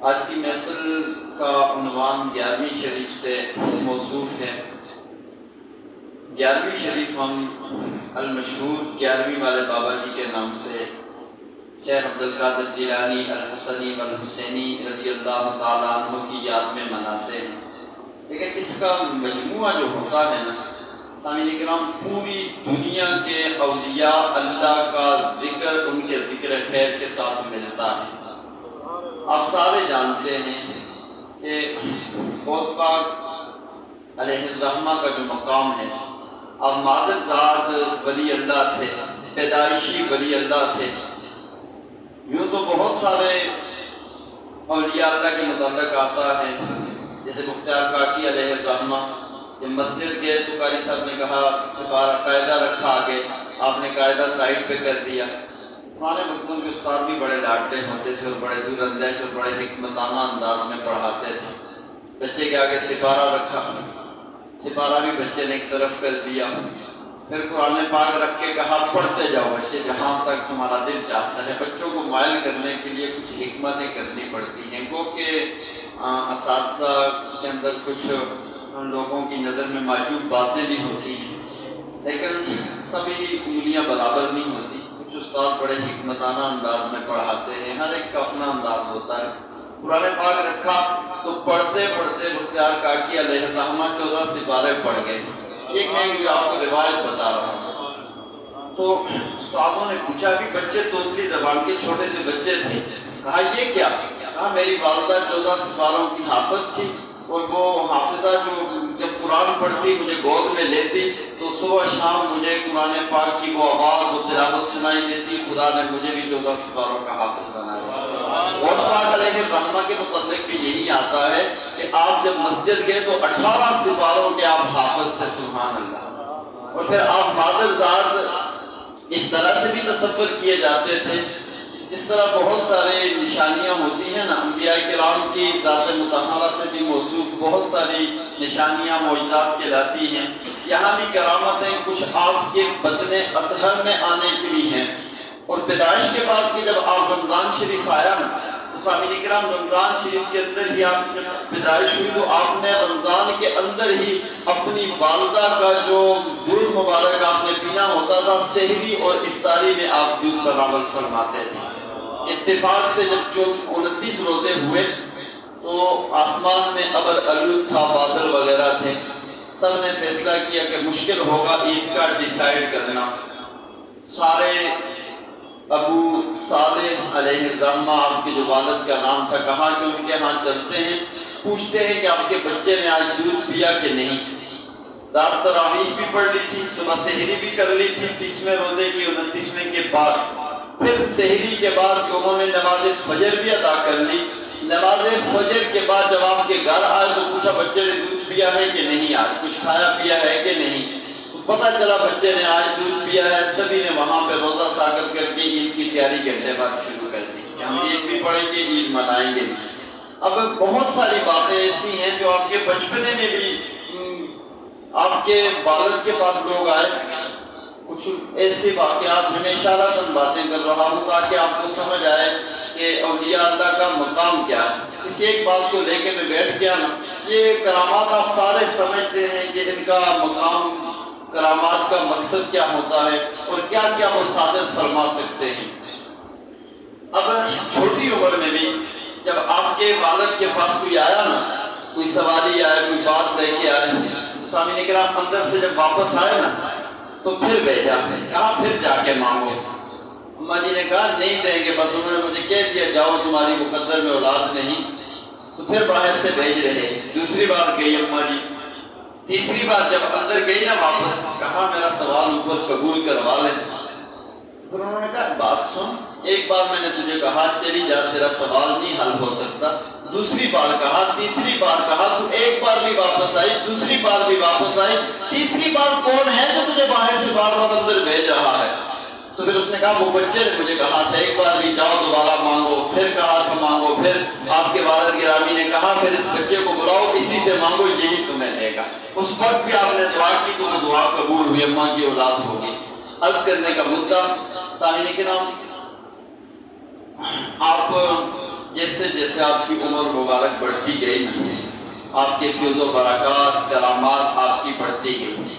آج کی محفل کا عنوان 11ویں شریف سے موصوف ہے۔ 11ویں شریف ہم المشہور 11ویں والے بابا جی کے نام سے شیخ عبدالقادر جیلانی الحسنی والحسینی رضی اللہ تعالیٰ عنہ کی یاد میں مناتے ہیں، لیکن اس کا مجموعہ جو ہوتا ہے نا سامعین کرام، پوری دنیا کے اولیاء اللہ کا ذکر ان کے ذکر خیر کے ساتھ ملتا ہے۔ آپ سارے جانتے ہیں کہ غوث پاک علیہ الرحمہ کا جو مقام ہے، آپ معزز ذات ولی اللہ تھے، پیدائشی ولی اللہ تھے۔ یوں تو بہت سارے اولیاء اللہ کے متعلق آتا ہے، جیسے مختار کاکی علیہ الرحمہ جب مسجد گئے تو قاری صاحب نے کہا سپارہ قاعدہ رکھا آگے، آپ نے قاعدہ سائڈ پہ کر دیا۔ ہمارے مکتوم کے استاد بھی بڑے لاڈلے ہوتے تھے اور بڑے دور اندیش اور بڑے حکمتانہ انداز میں پڑھاتے تھے۔ بچے کے آگے سپارہ رکھا، سپارہ بھی بچے نے ایک طرف کر دیا، پھر قرآن پاک رکھ کے کہا پڑھتے جاؤ بچے جہاں تک تمہارا دل چاہتا ہے۔ بچوں کو مائل کرنے کے لیے کچھ حکمتیں کرنی پڑتی ہیں، گو کہ اساتذہ کے اندر کچھ لوگوں کی نظر میں معجوب باتیں بھی ہوتی ہیں، لیکن سبھی انگلیاں برابر نہیں ہوتی۔ کچھ استاد بڑے حکمتانہ انداز میں پڑھاتے ہیں، ہر ایک کا اپنا انداز ہوتا ہے۔ قرآن پاک رکھا تو پڑھتے پڑھتے مختار کاکی علیہ الرحمہ 14 سپارے پڑھ گئے۔ ایک میں آپ کو روایت بتا رہا ہوں، تو صحابوں نے پوچھا کہ بچے توتلی زبان کے چھوٹے سے بچے تھے، کہا یہ کیا؟ کہا میری والدہ 14 سپاروں کی حافظ تھی، اور وہ حافظہ جو جب قرآن پڑھتی مجھے گود میں لیتی تو صبح شام مجھے قرآن پاک کی وہ آواز و تلاوت سنائی دیتی۔ خدا نے مجھے بھی 14 سپاروں کا حافظ بنایا۔ غوث پاک علیہ الرحمہ کے متعلق بھی یہی آتا ہے کہ آپ جب مسجد گئے تو 18 سپاروں کے آپ حافظ تھے، سبحان اللہ۔ اور پھر آپ معزز ذات اس طرح سے بھی تصور کیے جاتے تھے جس طرح بہت سارے نشانیاں ہوتی ہیں نا، انبیاء کرام کی ذات مطہرہ سے بھی موصوف بہت ساری نشانیاں معجزات کہلاتی ہیں۔ یہاں بھی کرامتیں کچھ آپ کے بدن اطہر میں آنے کی بھی ہیں۔ اور پیدائش کے بعد کہ جب آپ رمضان شریف آیا نا تو سامعین کرام رمضان شریف کے اندر ہی آپ کی پیدائش ہوئی تو آپ نے رمضان کے اندر ہی اپنی والدہ کا جو دودھ مبارک آپ نے پینا ہوتا تھا، سحری اور افطاری میں آپ دودھ برآمد فرماتے تھے۔ اتفاق سے جب 29 روزے ہوئے تو آسمان میں ابر آلود تھا، بادل وغیرہ تھے، سب نے فیصلہ کیا کہ مشکل ہوگا عید کا ڈیسائیڈ کرنا۔ سارے ابو صالح علیہ الرحمہ آپ کے جو والد کا نام تھا، کہا کہ ان کے ہاں چلتے ہیں، پوچھتے ہیں کہ آپ کے بچے نے آج دودھ پیا کہ نہیں۔ رات تراویح بھی پڑھ لی تھی، صبح سحری بھی کر لی تھی 30ویں روزے کی 29ویں کے بعد، پھر سحری کے بعد انہوں نے نماز فجر بھی ادا کر لی۔ نماز فجر کے بعد جب آپ کے گھر آئے تو پوچھا بچے نے دودھ پیا ہے کہ نہیں، آج کچھ کھایا پیا ہے کہ نہیں۔ تو پتہ چلا بچے نے آج دودھ پیا ہے۔ سبھی نے وہاں پہ روزہ ثابت کر کے عید کی تیاری گھنٹے بعد شروع کر دی کہ ہم عید بھی پڑھیں گے، عید منائیں گے۔ اب بہت ساری باتیں ایسی ہیں جو آپ کے بچپنے میں بھی آپ کے والد کے پاس لوگ آئے، کچھ ایسے واقعات میں اشارہ باتیں کر رہا ہوں تاکہ آپ کو سمجھ آئے کہ اولیاء اللہ کا مقام کیا ہے۔ کسی ایک بات کو لے کے میں بیٹھ گیا نا، یہ کرامات آپ سارے سمجھتے ہیں کہ ان کا مقام، کرامات کا مقصد کیا ہوتا ہے اور کیا کیا وہ صادر فرما سکتے ہیں۔ اب چھوٹی عمر میں بھی جب آپ کے والد کے پاس کوئی آیا نا، کوئی سوالی آئے، کوئی بات لے کے آئے، سامعین کرام اندر سے جب واپس آئے نا تو پھر بھیجا، کہا پھر جا کے مانگو۔ اماں جی نے کہا نہیں دیں گے، بس انہوں نے مجھے کہہ دیا جاؤ تمہاری مقدر میں اولاد نہیں، تو پھر باہر سے بھیج رہے۔ دوسری بار گئی اماں جی، تیسری بار جب اندر گئی نا واپس، کہا میرا سوال اوپر قبول کروا لیں۔ پھر انہوں نے کہا بات سن، ایک بار میں نے تجھے کہا چلی جا، تیرا سوال نہیں حل ہو سکتا، دوسری بار کہا، تیسری بار کہا، تو ایک بار بھی واپس آئی، دوسری بار بھی واپس آئی، تیسری بار کون ہے جو تجھے باہر سے بار بار اندر بھیج رہا ہے؟ تو پھر اس نے کہا وہ بچے نے مجھے کہا تھا ایک بار بھی جاؤ دوبارہ مانگو، پھر کہا تو مانگو، پھر آپ کے والد گرامی نے کہا پھر اس بچے کو بلاؤ، اسی سے مانگو یہی تمہیں دے گا۔ اس وقت بھی آپ نے دعا کی تو وہ دعا قبول ہوئی، اماں کی اولاد ہوگی۔ عرض کرنے کا مدعا سامعین کرام، آپ جیسے جیسے آپ کی عمر مبارک بڑھتی گئی نا، آپ کے فیض و برکات کرامات آپ کی بڑھتی گئی۔